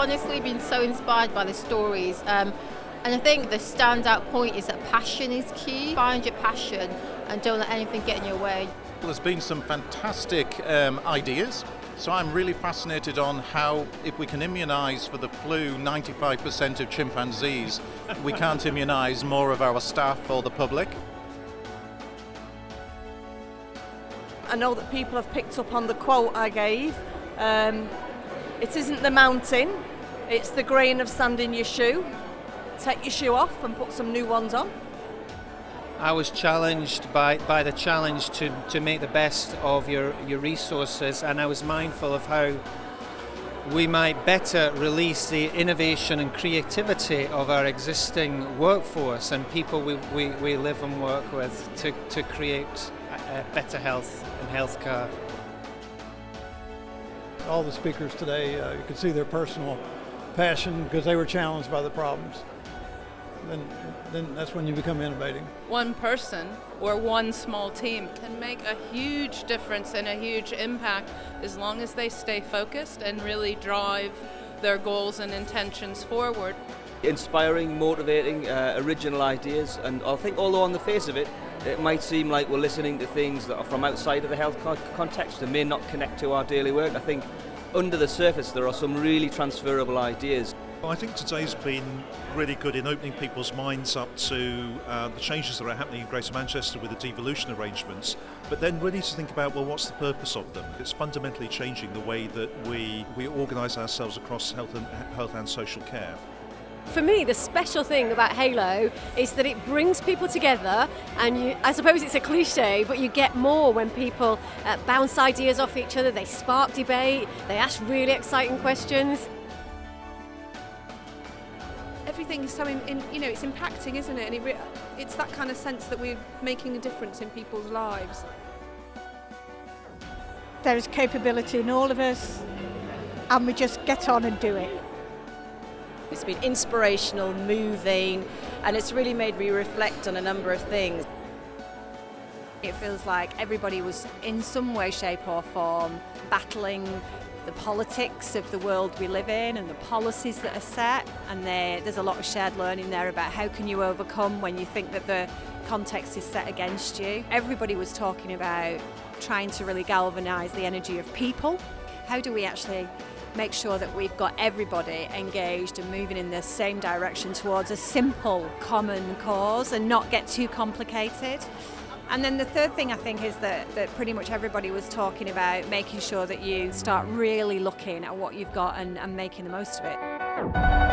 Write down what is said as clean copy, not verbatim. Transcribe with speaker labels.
Speaker 1: honestly been so inspired by the stories. And I think the standout point is that passion is key. Find your passion and don't let anything get in your way.
Speaker 2: There's been some fantastic ideas. So I'm really fascinated on how, if we can immunise for the flu 95% of chimpanzees, we can't immunise more of our staff or the public.
Speaker 3: I know that people have picked up on the quote I gave. It isn't the mountain, it's the grain of sand in your shoe. Take your shoe off and put some new ones on.
Speaker 4: I was challenged by the challenge to make the best of your resources, and I was mindful of how we might better release the innovation and creativity of our existing workforce and people we live and work with to create better health and healthcare.
Speaker 5: All the speakers today, you could see their personal passion because they were challenged by the problems. Then that's when you become innovating.
Speaker 6: One person or one small team can make a huge difference and a huge impact as long as they stay focused and really drive their goals and intentions forward.
Speaker 7: Inspiring, motivating, original ideas, and I think although on the face of it, it might seem like we're listening to things that are from outside of the health context and may not connect to our daily work, I think under the surface there are some really transferable ideas.
Speaker 8: I think today's been really good in opening people's minds up to the changes that are happening in Greater Manchester with the devolution arrangements, but then we need to think about, well, what's the purpose of them? It's fundamentally changing the way that we organise ourselves across health and social care.
Speaker 9: For me, the special thing about Haelo is that it brings people together, and I suppose it's a cliche, but you get more when people bounce ideas off each other, they spark debate, they ask really exciting questions.
Speaker 10: Everything is so, it's impacting, isn't it? And it's that kind of sense that we're making a difference in people's lives.
Speaker 11: There is capability in all of us, and we just get on and do it.
Speaker 3: It's been inspirational, moving, and it's really made me reflect on a number of things.
Speaker 12: It feels like everybody was in some way, shape or form battling the politics of the world we live in and the policies that are set, and there's a lot of shared learning there about how can you overcome when you think that the context is set against you. Everybody was talking about trying to really galvanise the energy of people. How do we actually make sure that we've got everybody engaged and moving in the same direction towards a simple common cause and not get too complicated? And then the third thing I think is that pretty much everybody was talking about making sure that you start really looking at what you've got and making the most of it.